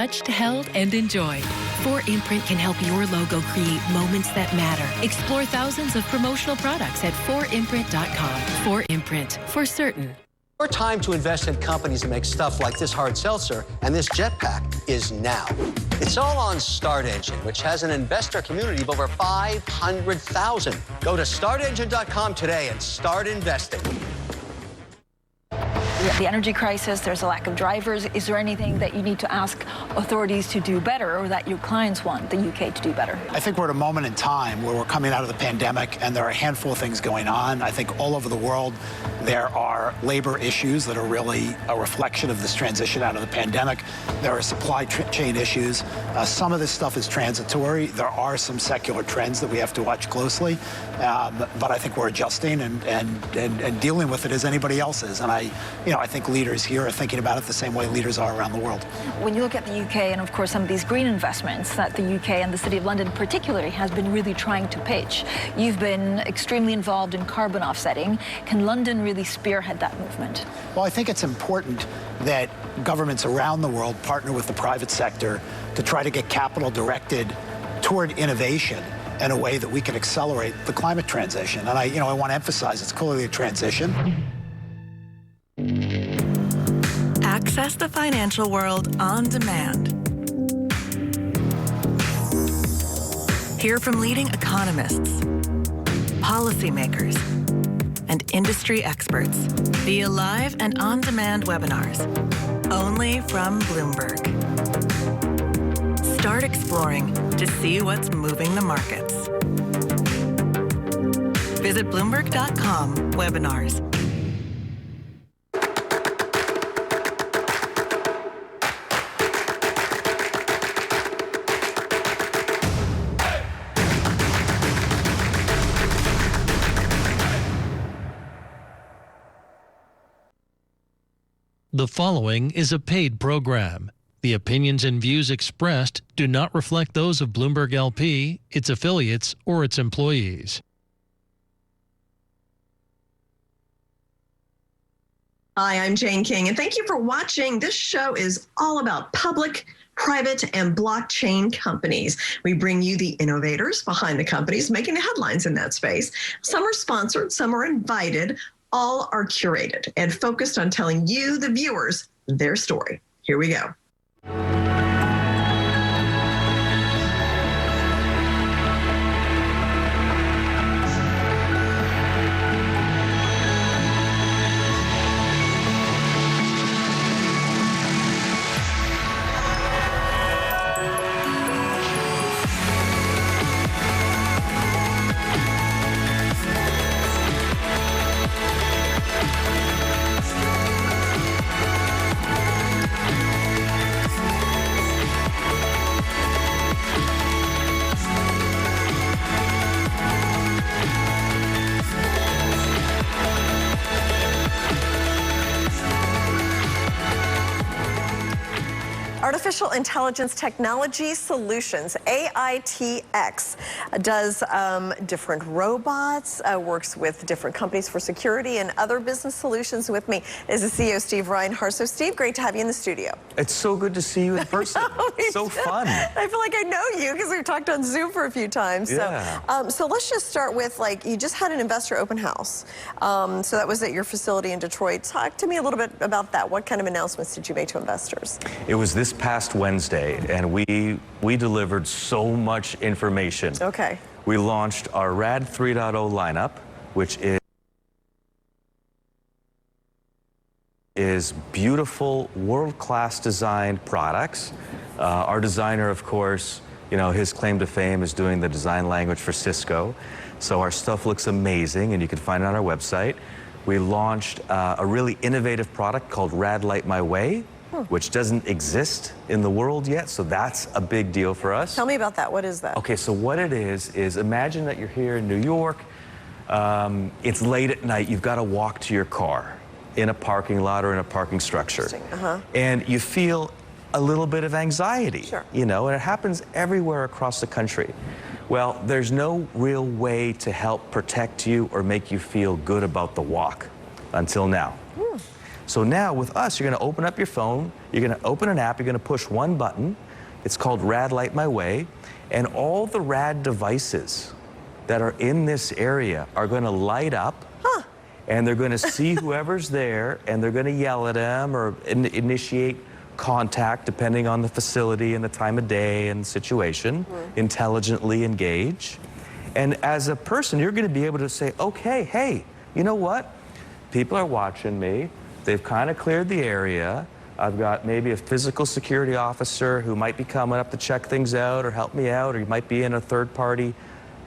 Touched, held, and enjoyed. 4imprint can help your logo create moments that matter. Explore thousands of promotional products at 4imprint.com. 4imprint, for certain. Your time to invest in companies that make stuff like this hard seltzer and this jetpack is now. It's all on StartEngine, which has an investor community of over 500,000. Go to startengine.com today and start investing. The energy crisis, there's a lack of drivers. Is there anything that you need to ask authorities to do better, or that your clients want the UK to do better? I think we're at a moment in time where we're coming out of the pandemic and there are a handful of things going on. I think all over the world there are labor issues that are really a reflection of this transition out of the pandemic. There are supply chain issues. Some of this stuff is transitory. There are some secular trends that we have to watch closely. But I think we're adjusting and dealing with it as anybody else is. And I think leaders here are thinking about it the same way leaders are around the world. When you look at the UK and, of course, some of these green investments that the UK and the City of London particularly has been really trying to pitch, you've been extremely involved in carbon offsetting. Can London really spearhead that movement? Well, I think it's important that governments around the world partner with the private sector to try to get capital directed toward innovation in a way that we can accelerate the climate transition. And I want to emphasize it's clearly a transition. Access the financial world on demand. Hear from leading economists, policymakers, and industry experts via live and on-demand webinars, only from Bloomberg. Start exploring to see what's moving the markets. Visit Bloomberg.com/webinars. The following is a paid program. The opinions and views expressed do not reflect those of Bloomberg LP, its affiliates, or its employees. Hi, I'm Jane King, and thank you for watching. This show is all about public, private, and blockchain companies. We bring you the innovators behind the companies making the headlines in that space. Some are sponsored, some are invited. All are curated and focused on telling you, the viewers, their story. Here we go. Artificial Intelligence Technology Solutions, AITX, does different robots, works with different companies for security and other business solutions. With me is the CEO, Steve Reinhardt. So, Steve, great to have you in the studio. It's so good to see you in person. So fun. I feel like I know you because we've talked on Zoom for a few times. Yeah. So let's just start with, you just had an investor open house. So that was at your facility in Detroit. Talk to me a little bit about that. What kind of announcements did you make to investors? It was this past Wednesday, and we delivered so much information. Okay. We launched our RAD 3.0 lineup, which is beautiful, world-class designed products. Our designer, of course, his claim to fame is doing the design language for Cisco. So our stuff looks amazing, and you can find it on our website. We launched a really innovative product called RAD Light My Way, which doesn't exist in the world yet, so that's a big deal for us. Tell me about that. What is that? Okay, so what it is imagine that you're here in New York. It's late at night. You've got to walk to your car in a parking lot or in a parking structure. And you feel a little bit of anxiety, Sure. And it happens everywhere across the country. Well, there's no real way to help protect you or make you feel good about the walk until now. So now with us, you're going to open up your phone, you're going to open an app, you're going to push one button. It's called Rad Light My Way, and all the Rad devices that are in this area are going to light up, and they're going to see whoever's there, and they're going to yell at them or initiate contact depending on the facility and the time of day and situation, intelligently engage. And as a person, you're going to be able to say, okay, hey, you know what? People are watching me. They've kind of cleared the area. I've got maybe a physical security officer who might be coming up to check things out or help me out, or you might be in a third-party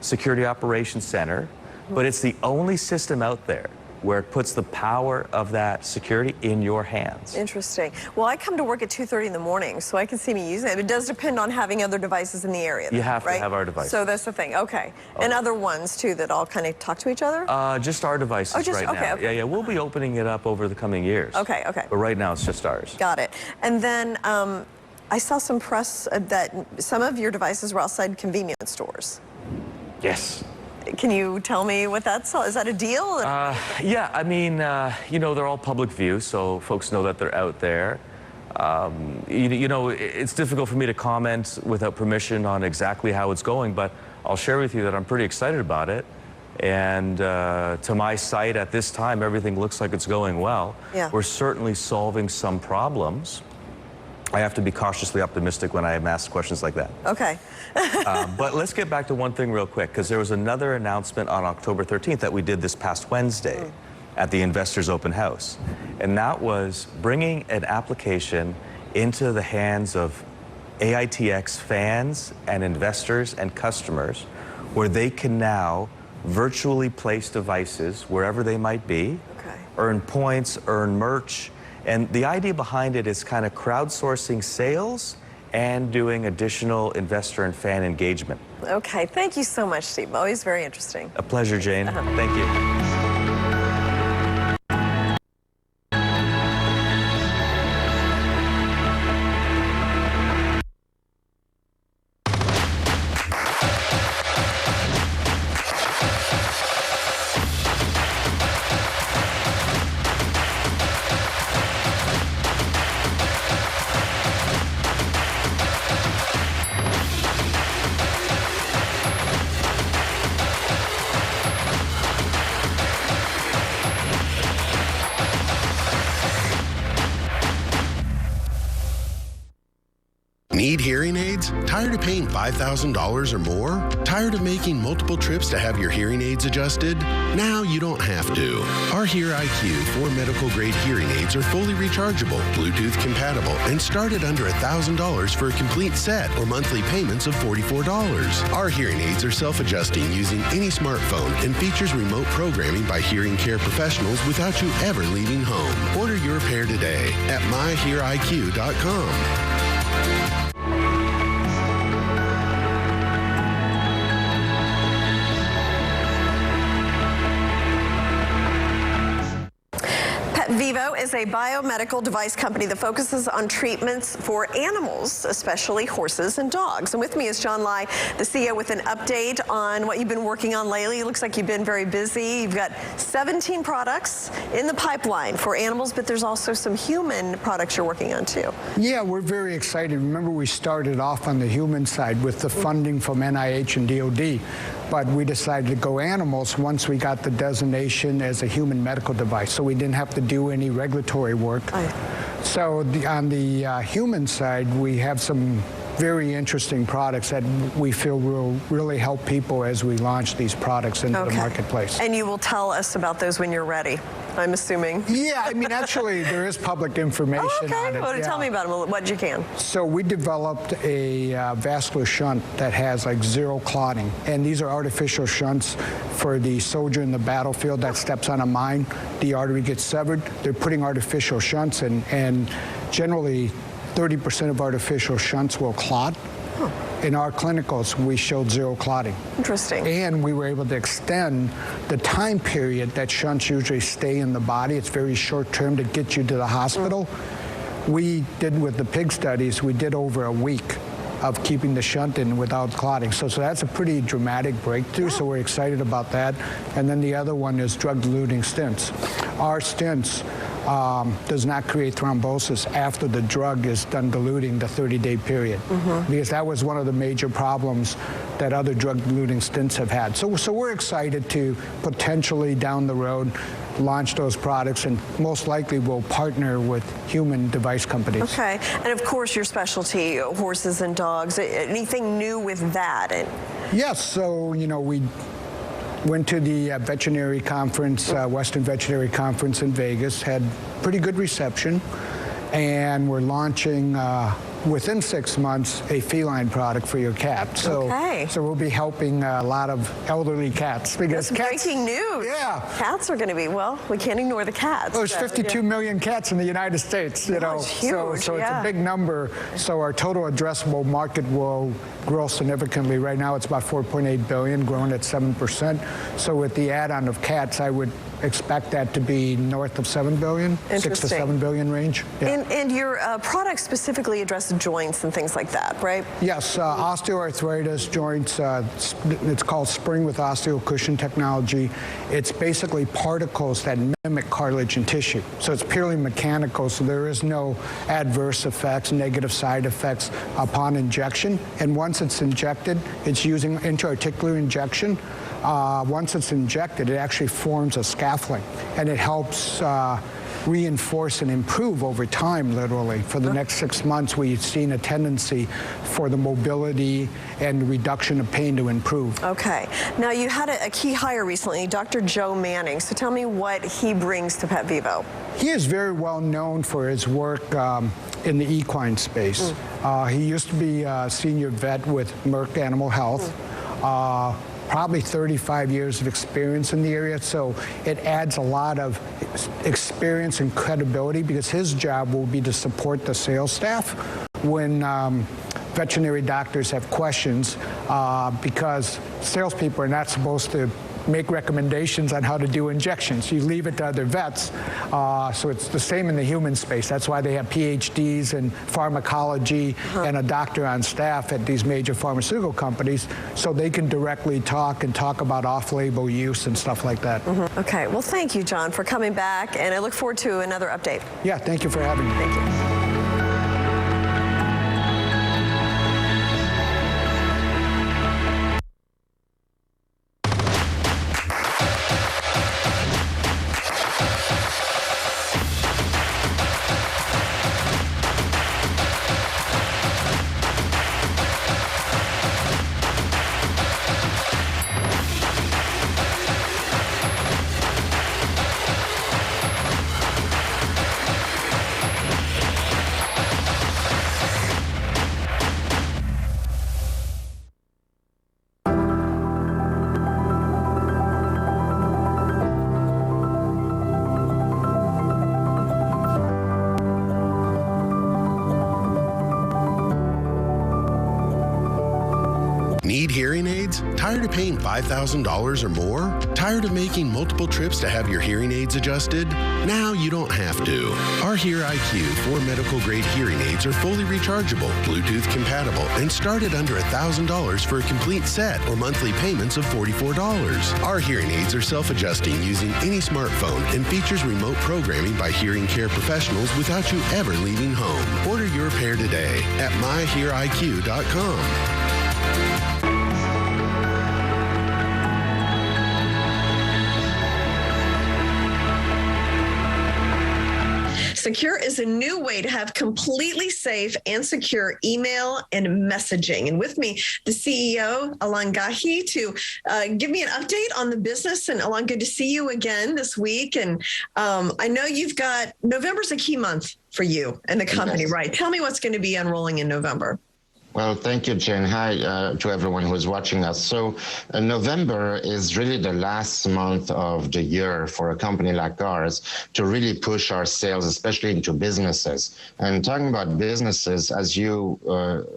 security operations center. But it's the only system out there where it puts the power of that security in your hands. Interesting. Well, I come to work at 2:30 in the morning, so I can see me using it. It does depend on having other devices in the area. You have right? to have our devices. So that's the thing. Okay. And other ones, too, that all kind of talk to each other? Just our devices right now. Okay. Yeah, we'll be opening it up over the coming years. Okay. But right now, it's just ours. Got it. And then I saw some press that some of your devices were outside convenience stores. Yes. Can you tell me what that's all? Is that a deal? Yeah, I mean, you know, they're all public view, so folks know that they're out there. You know, it's difficult for me to comment without permission on exactly how it's going, but I'll share with you that I'm pretty excited about it. And to my sight at this time, everything looks like it's going well. Yeah. We're certainly solving some problems. I have to be cautiously optimistic when I am asked questions like that. Okay. But let's get back to one thing real quick, because there was another announcement on October 13th that we did this past Wednesday at the Investors Open House. And that was bringing an application into the hands of AITX fans and investors and customers where they can now virtually place devices wherever they might be, earn points, earn merch. And the idea behind it is kind of crowdsourcing sales and doing additional investor and fan engagement. Okay, thank you so much, Steve. Always very interesting. A pleasure, Jane. Thank you. Need hearing aids? Tired of paying $5,000 or more? Tired of making multiple trips to have your hearing aids adjusted? Now you don't have to. Our Hear IQ 4 medical grade hearing aids are fully rechargeable, Bluetooth compatible, and start at under $1,000 for a complete set or monthly payments of $44. Our hearing aids are self-adjusting using any smartphone and features remote programming by hearing care professionals without you ever leaving home. Order your pair today at myheariq.com. PetVivo is a biomedical device company that focuses on treatments for animals, especially horses and dogs. And with me is John Lai, the CEO, with an update on what you've been working on lately. It looks like you've been very busy. You've got 17 products in the pipeline for animals, but there's also some human products you're working on too. Yeah, we're very excited. Remember, we started off on the human side with the funding from NIH and DOD, but we decided to go animals once we got the designation as a human medical device, so we didn't have to do any regulatory work. So on the human side, we have some very interesting products that we feel will really help people as we launch these products into the marketplace. And you will tell us about those when you're ready, I'm assuming. Yeah, I mean, actually, there is public information on it. Well, tell me about them, what you can. So we developed a vascular shunt that has like zero clotting. And these are artificial shunts for the soldier in the battlefield that steps on a mine. The artery gets severed. They're putting artificial shunts in, and generally 30% of artificial shunts will clot. In our clinicals, we showed zero clotting. Interesting. And we were able to extend the time period that shunts usually stay in the body. It's very short term to get you to the hospital. We did with the pig studies, we did over a week of keeping the shunt in without clotting. So that's a pretty dramatic breakthrough, so we're excited about that. And then the other one is drug-eluting stents. Our stents does not create thrombosis after the drug is done diluting the 30-day period, because that was one of the major problems that other drug-diluting stents have had. So we're excited to potentially down the road launch those products, and most likely we'll partner with human device companies. Okay, and of course your specialty, horses and dogs. Anything new with that? Yes, so we went to the veterinary conference, Western Veterinary Conference in Vegas, had pretty good reception, and we're launching within 6 months a feline product for your cat. So we'll be helping a lot of elderly cats, because That's breaking news. Yeah, cats are going to be, well, we can't ignore the cats. There's 52 million cats in the United States, It's huge, so it's a big number. So our total addressable market will grow significantly. Right now it's about 4.8 billion, growing at 7%. So with the add-on of cats, I would expect that to be north of 7 billion, 6 to 7 billion range. Yeah. And your products specifically address joints and things like that, right? Yes, osteoarthritis, joints, it's called Spring with OsteoCushion technology. It's basically particles that mimic cartilage and tissue. So it's purely mechanical, so there is no adverse effects, negative side effects upon injection. And once it's injected, it's using intra-articular injection. Once it's injected, it actually forms a scaffolding, and it helps reinforce and improve over time, literally. For the next 6 months, we've seen a tendency for the mobility and reduction of pain to improve. Okay. Now, you had a key hire recently, Dr. Joe Manning. So tell me what he brings to PetVivo. He is very well known for his work in the equine space. He used to be a senior vet with Merck Animal Health. Probably 35 years of experience in the area, so it adds a lot of experience and credibility, because his job will be to support the sales staff when veterinary doctors have questions, because salespeople are not supposed to make recommendations on how to do injections. You leave it to other vets. So it's the same in the human space. That's why they have PhDs in pharmacology and a doctor on staff at these major pharmaceutical companies, so they can directly talk about off-label use and stuff like that. Okay, well, thank you, John, for coming back, and I look forward to another update. Yeah, thank you for having me. Thank you. Need hearing aids? Tired of paying $5,000 or more? Tired of making multiple trips to have your hearing aids adjusted? Now you don't have to. Our Hear IQ 4 medical-grade hearing aids are fully rechargeable, Bluetooth compatible, and start at under $1,000 for a complete set or monthly payments of $44. Our hearing aids are self-adjusting using any smartphone and features remote programming by hearing care professionals without you ever leaving home. Order your pair today at myheariq.com. Secure is a new way to have completely safe and secure email and messaging. And with me, the CEO, Alon Gahi, to give me an update on the business. And Alon, good to see you again this week. And I know you've got, November's a key month for you and the company, right? Tell me what's going to be unrolling in November. Well, thank you, Jen. Hi to everyone who is watching us. So November is really the last month of the year for a company like ours to really push our sales, especially into businesses. And talking about businesses, as you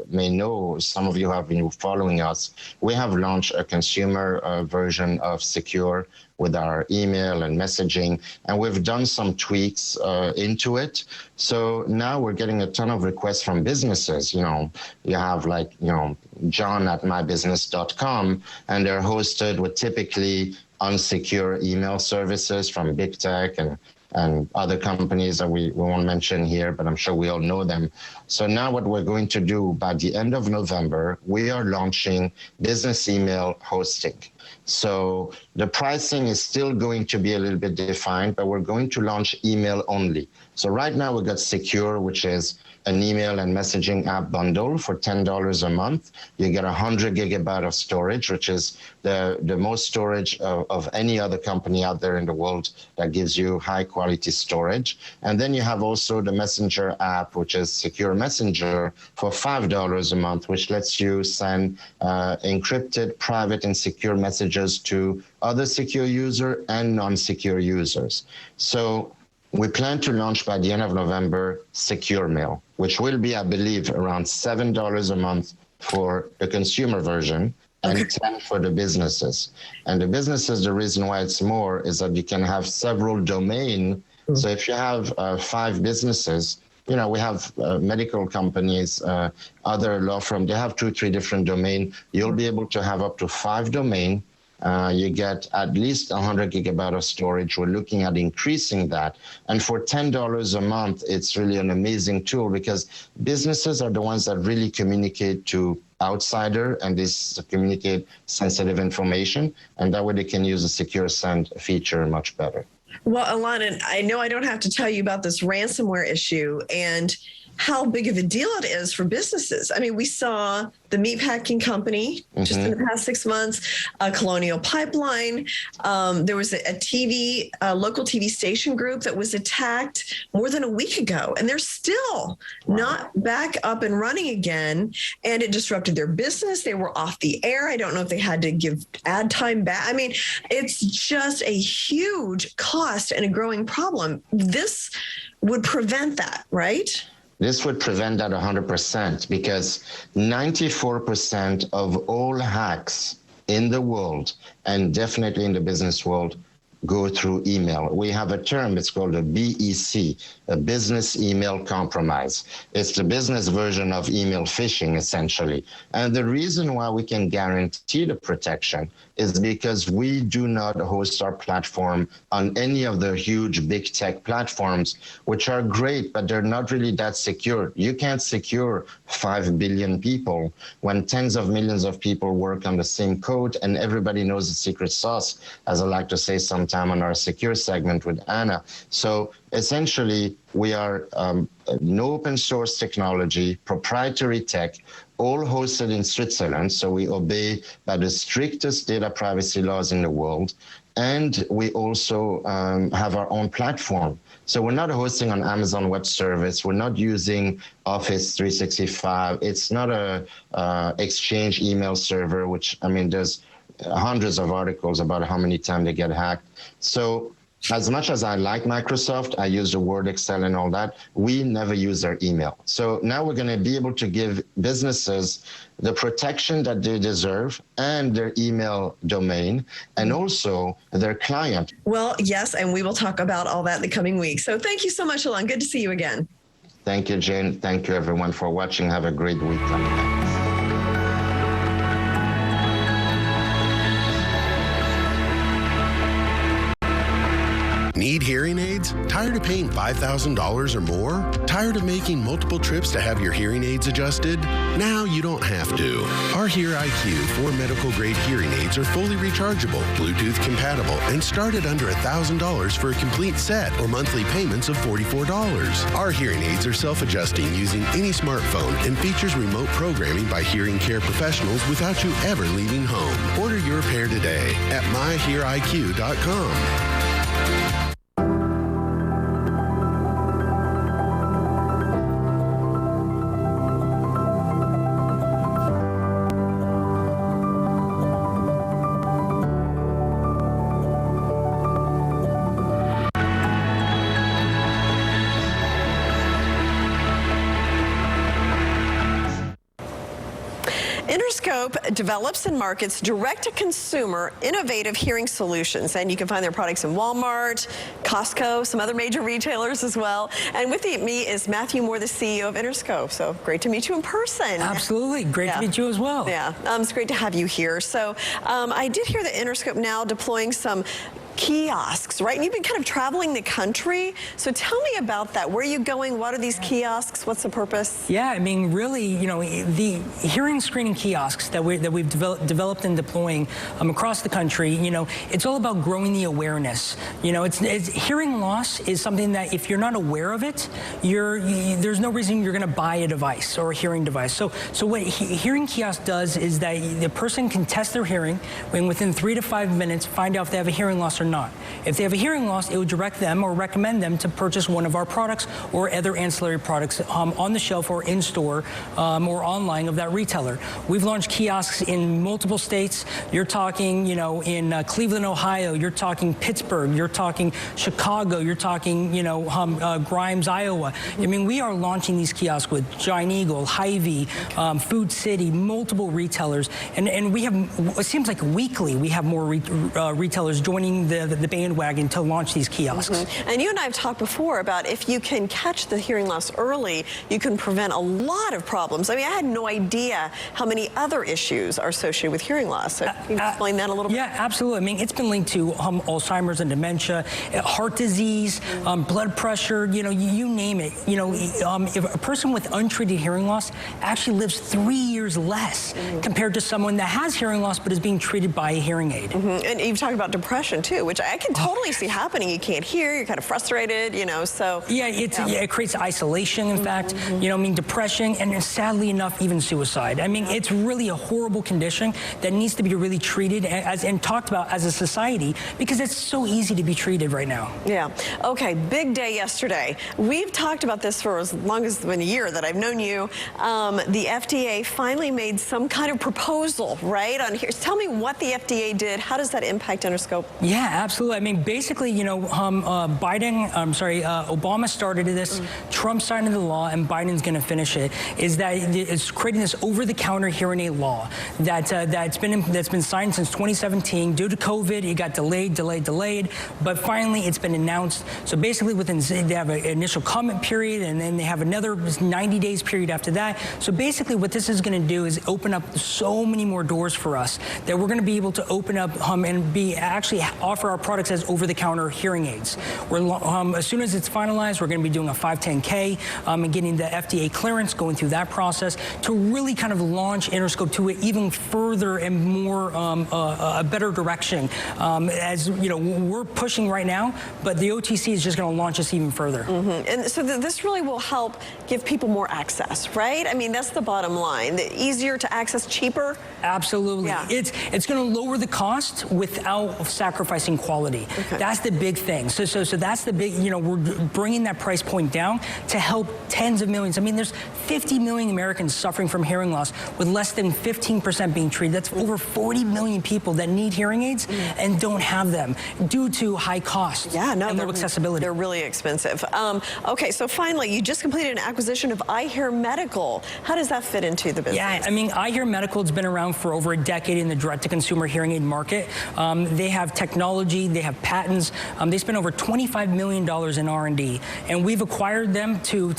may know, some of you have been following us, we have launched a consumer version of Secure with our email and messaging, and we've done some tweaks into it. So now we're getting a ton of requests from businesses. You know, you have like, you know, john@mybusiness.com, and they're hosted with typically unsecure email services from big tech and and other companies that we won't mention here, but I'm sure we all know them. So now what we're going to do by the end of November, we are launching business email hosting. So the pricing is still going to be a little bit defined, but we're going to launch email only. So right now we've got Secure, which is an email and messaging app bundle for $10 a month. You get 100 gigabyte of storage, which is the most storage of any other company out there in the world that gives you high quality storage. And then you have also the Messenger app, which is Secure Messenger for $5 a month, which lets you send encrypted, private, and secure messages to other secure users and non-secure users. So we plan to launch by the end of November Secure Mail, which will be, I believe, around $7 a month for the consumer version and $10 for the businesses. And the businesses, the reason why it's more is that you can have several domains. So if you have 5 businesses, you know, we have medical companies, other law firms, they have 2 or 3 different domains. You'll be able to have up to 5 domains. You get at least 100 gigabyte of storage. We're looking at increasing that. And for $10 a month, it's really an amazing tool because businesses are the ones that really communicate to outsider and this communicate sensitive information. And that way they can use the Secure Send feature much better. Well, Alana, I know I don't have to tell you about this ransomware issue and how big of a deal it is for businesses. I mean, we saw the meatpacking company just in the past 6 months, Colonial Pipeline. There was a local TV station group that was attacked more than a week ago, and they're still not back up and running again. And it disrupted their business. They were off the air. I don't know if they had to give ad time back. I mean, it's just a huge cost and a growing problem. This would prevent that, right? This would prevent that 100% because 94% of all hacks in the world, and definitely in the business world, go through email. We have a term, it's called a BEC, a business email compromise. It's the business version of email phishing, essentially. And the reason why we can guarantee the protection is because we do not host our platform on any of the huge big tech platforms, which are great, but they're not really that secure. You can't secure 5 billion people when tens of millions of people work on the same code and everybody knows the secret sauce, as I like to say sometime on our secure segment with Anna. So essentially, we are no open source technology, proprietary tech, all hosted in Switzerland. So we obey by the strictest data privacy laws in the world. And we also have our own platform. So we're not hosting on Amazon Web Service. We're not using Office 365. It's not a Exchange email server, which, I mean, there's hundreds of articles about how many times they get hacked. So as much as I like Microsoft, I use the Word, Excel, and all that, we never use their email. So now we're going to be able to give businesses the protection that they deserve and their email domain and also their client. Well, yes, and we will talk about all that in the coming weeks. So thank you so much, Alon. Good to see you again. Thank you, Jane. Thank you, everyone, for watching. Have a great week coming up. Need hearing aids? Tired of paying $5,000 or more? Tired of making multiple trips to have your hearing aids adjusted? Now you don't have to. Our Hear IQ 4 medical-grade hearing aids are fully rechargeable, Bluetooth compatible, and start at under $1,000 for a complete set or monthly payments of $44. Our hearing aids are self-adjusting using any smartphone and features remote programming by hearing care professionals without you ever leaving home. Order your pair today at myheariq.com. Innerscope develops and markets direct-to-consumer innovative hearing solutions, and you can find their products in Walmart, Costco, some other major retailers as well. And with me is Matthew Moore, the CEO of Innerscope. So great to meet you in person. Absolutely. Great to meet you as well. Yeah, it's great to have you here. So I did hear that Innerscope now deploying some kiosks, right? And you've been kind of traveling the country. So tell me about that. Where are you going? What are these kiosks? What's the purpose? Yeah, I mean, really, you know, the hearing screening kiosks that we've developed and deploying across the country, you know, it's all about growing the awareness. You know, it's hearing loss is something that if you're not aware of it, there's no reason you're going to buy a device or a hearing device. So what hearing kiosk does is that the person can test their hearing and within 3 to 5 minutes find out if they have a hearing loss or not. If they have a hearing loss, it would direct them or recommend them to purchase one of our products or other ancillary products on the shelf or in store or online of that retailer. We've launched kiosks in multiple states. You're talking, you know, in Cleveland, Ohio. You're talking Pittsburgh. You're talking Chicago. You're talking, you know, Grimes, Iowa. I mean, we are launching these kiosks with Giant Eagle, Hy-Vee, Food City, multiple retailers, and we have. It seems like weekly we have more retailers joining the bandwagon to launch these kiosks. And you and I have talked before about if you can catch the hearing loss early, you can prevent a lot of problems. I mean, I had no idea how many other issues are associated with hearing loss. So can you explain that a little bit? Yeah, absolutely. I mean, it's been linked to Alzheimer's and dementia, heart disease, blood pressure, you know, you name it. You know, if a person with untreated hearing loss actually lives 3 years less compared to someone that has hearing loss but is being treated by a hearing aid. And you've talked about depression too, which I can totally see happening. You can't hear, you're kind of frustrated, you know, so. Yeah, it creates isolation, in fact, you know, I mean, depression, and sadly enough, even suicide. I mean, it's really a horrible condition that needs to be really treated and talked about as a society because it's so easy to be treated right now. Yeah. Okay, big day yesterday. We've talked about this for as long as it's been a year that I've known you. The FDA finally made some kind of proposal, right, on here. Tell me what the FDA did. How does that impact Innerscope? Yeah, absolutely. I mean, basically, you know, Obama started this, Trump signed into the law, and Biden's going to finish it, is that it's creating this over-the-counter hearing aid law that's been signed since 2017. Due to COVID, it got delayed, but finally it's been announced. So basically they have an initial comment period, and then they have another 90 days period after that. So basically what this is going to do is open up so many more doors for us that we're going to be able to open up and actually offer our products as over-the-counter hearing aids. As soon as it's finalized, we're going to be doing a 510K and getting the FDA clearance, going through that process to really kind of launch Innerscope to an even further and more a better direction. As you know, we're pushing right now, but the OTC is just going to launch us even further. And so this really will help give people more access, right? I mean, that's the bottom line. The easier to access, cheaper. Absolutely. Yeah. It's going to lower the cost without sacrificing quality. Okay. That's the big thing. So that's the big, you know, we're bringing that price point down to help tens of millions. I mean, there's 50 million Americans suffering from hearing loss with less than 15% being treated. That's over 40 million people that need hearing aids and don't have them due to high cost and low accessibility. They're really expensive. Okay, so finally, you just completed an acquisition of iHear Medical. How does that fit into the business? Yeah, I mean, iHear Medical has been around for over a decade in the direct-to-consumer hearing aid market. They have technology, they have patents. They spend over $25 million in R&D, and we've acquired them to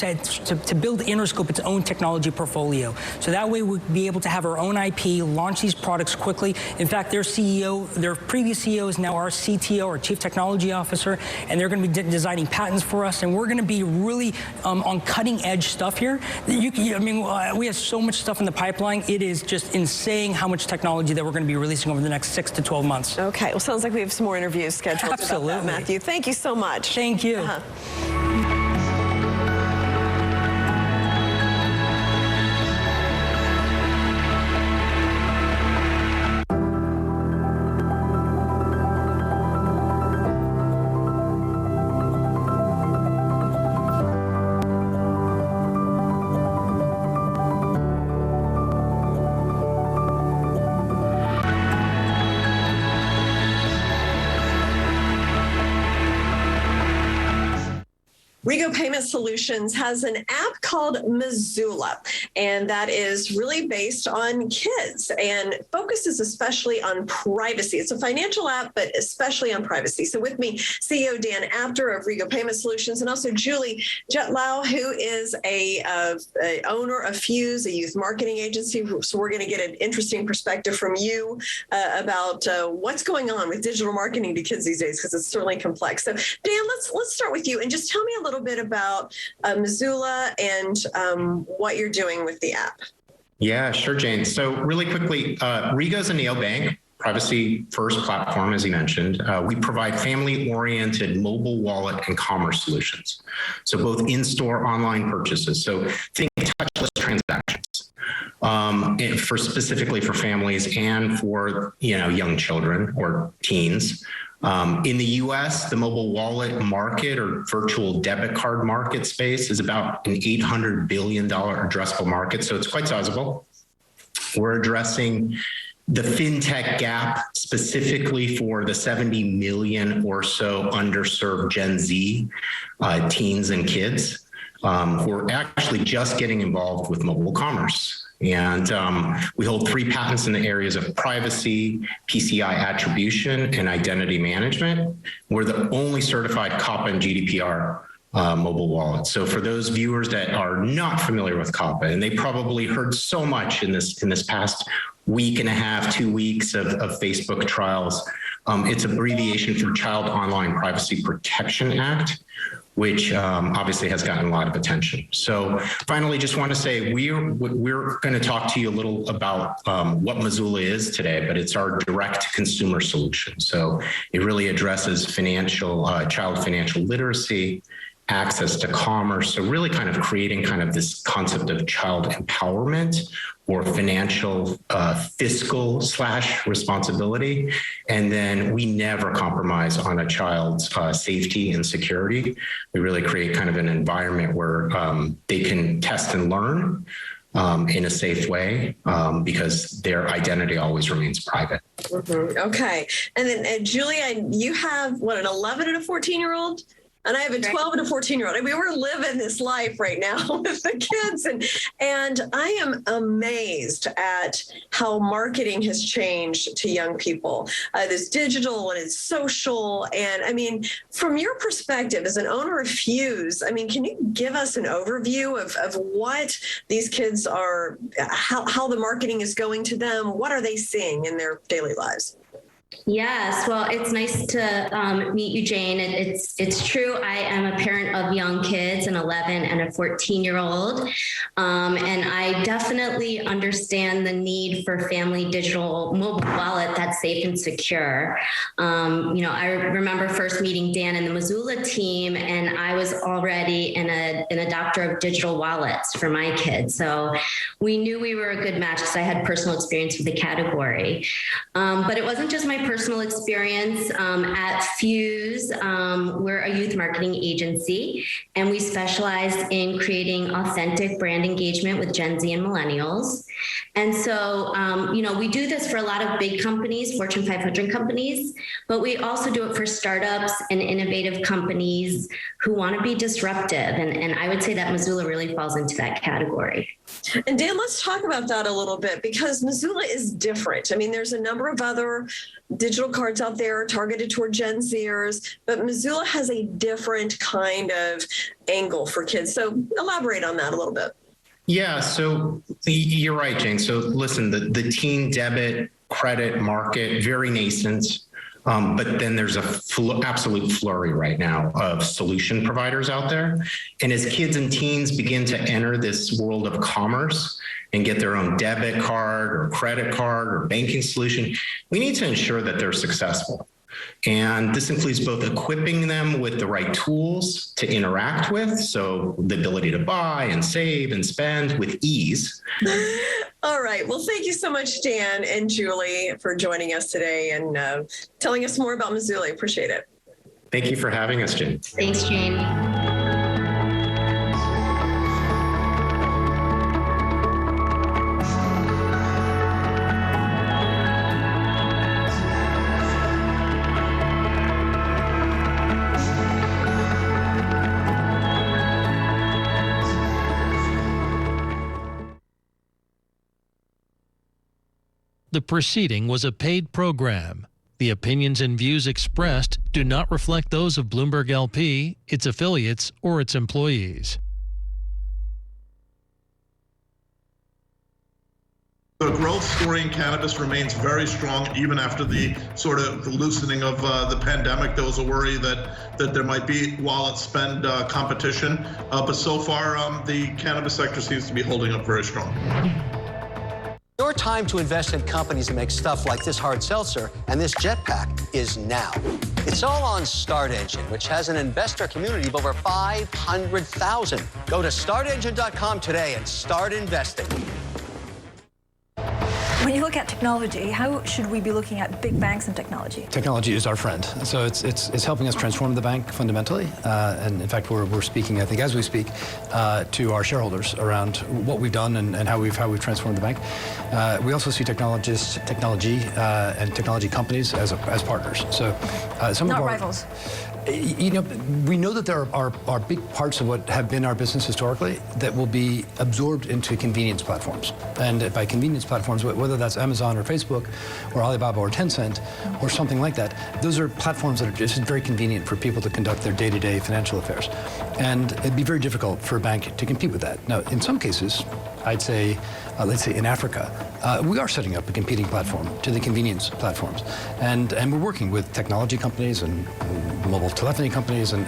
build Innerscope its own technology portfolio. So that way we'll be able to have our own IP, launch these products quickly. In fact, their CEO, their previous CEO is now our CTO, our Chief Technology Officer, and they're going to be designing patents for us, and we're going to be really on cutting-edge stuff here. I mean, we have so much stuff in the pipeline. It is just insane how much technology that we're going to be releasing over the next 6 to 12 months. Okay, well, sounds like we have some more interviews scheduled. Absolutely. About that, Matthew. Thank you so much. Thank you. Rego Payment Solutions has an app called Missoula, and that is really based on kids and focuses especially on privacy. It's a financial app, but especially on privacy. So with me, CEO Dan Apter of Rego Payment Solutions, and also Julie Jetlau, who is a owner of Fuse, a youth marketing agency. So we're going to get an interesting perspective from you about what's going on with digital marketing to kids these days, because it's certainly complex. So Dan, let's start with you and just tell me a little bit about Missoula and what you're doing with the app. Yeah, sure, Jane. So really quickly, Rego is a neobank, privacy first platform, as you mentioned. We provide family-oriented mobile wallet and commerce solutions. So both in-store, online purchases. So think touchless transactions specifically for families and for young children or teens. In the US, the mobile wallet market or virtual debit card market space is about an $800 billion addressable market. So it's quite sizable. We're addressing the fintech gap specifically for the 70 million or so underserved Gen Z teens and kids who are actually just getting involved with mobile commerce. And we hold 3 patents in the areas of privacy, PCI attribution, and identity management. We're the only certified COPPA and GDPR mobile wallet. So for those viewers that are not familiar with COPPA, and they probably heard so much in this past week and a half, 2 weeks of Facebook trials, it's abbreviation for Child Online Privacy Protection Act, which obviously has gotten a lot of attention. So finally, just want to say we're going to talk to you a little about what Missoula is today, but it's our direct consumer solution. So it really addresses child financial literacy, access to commerce. So really kind of creating kind of this concept of child empowerment or financial fiscal / responsibility. And then we never compromise on a child's safety and security. We really create kind of an environment where they can test and learn in a safe way because their identity always remains private. Mm-hmm. Okay. And then Julia, you have an 11 and a 14-year-old? And I have a 12 and a 14-year-old. I mean, we're living this life right now with the kids. And I am amazed at how marketing has changed to young people. It's digital and it's social. And I mean, from your perspective as an owner of Fuse, I mean, can you give us an overview of what these kids are, how the marketing is going to them? What are they seeing in their daily lives? Yes, well, it's nice to meet you, Jane. It's true. I am a parent of young kids, an 11 and a 14-year-old, and I definitely understand the need for family digital mobile wallet that's safe and secure. I remember first meeting Dan and the Missoula team, and I was already an adopter of digital wallets for my kids. So we knew we were a good match because I had personal experience with the category. But it wasn't just my personal experience. At Fuse, we're a youth marketing agency, and we specialize in creating authentic brand engagement with Gen Z and millennials. And so, we do this for a lot of big companies, Fortune 500 companies, but we also do it for startups and innovative companies who want to be disruptive. And I would say that Missoula really falls into that category. And Dan, let's talk about that a little bit, because Missoula is different. I mean, there's a number of other digital cards out there targeted toward Gen Zers, but Missoula has a different kind of angle for kids. So elaborate on that a little bit. Yeah, so you're right, Jane. So listen, the teen debit credit market, very nascent. But then there's absolute flurry right now of solution providers out there. And as kids and teens begin to enter this world of commerce and get their own debit card or credit card or banking solution, we need to ensure that they're successful. And this includes both equipping them with the right tools to interact with, so the ability to buy and save and spend with ease. All right. Well, thank you so much, Dan and Julie, for joining us today and telling us more about Missoula. I appreciate it. Thank you for having us, Jane. Thanks, Jane. The proceeding was a paid program. The opinions and views expressed do not reflect those of Bloomberg LP, its affiliates, or its employees. The growth story in cannabis remains very strong, even after the sort of loosening of the pandemic. There was a worry that there might be wallet spend competition, but so far the cannabis sector seems to be holding up very strong. Your time to invest in companies that make stuff like this hard seltzer and this jetpack is now. It's all on Start Engine, which has an investor community of over 500,000. Go to startengine.com today and start investing. When you look at technology, how should we be looking at big banks and technology? Technology is our friend. So it's helping us transform the bank fundamentally. And in fact, we're speaking, I think, as we speak, to our shareholders around what we've done and how we've transformed the bank. We also see technology and technology companies as partners. So some not of our rivals. You know, we know that there are big parts of what have been our business historically that will be absorbed into convenience platforms. And by convenience platforms, whether that's Amazon or Facebook or Alibaba or Tencent or something like that, those are platforms that are just very convenient for people to conduct their day-to-day financial affairs. And it'd be very difficult for a bank to compete with that. Now, in some cases, I'd say, let's say in Africa, we are setting up a competing platform to the convenience platforms. And we're working with technology companies and mobile telephony companies and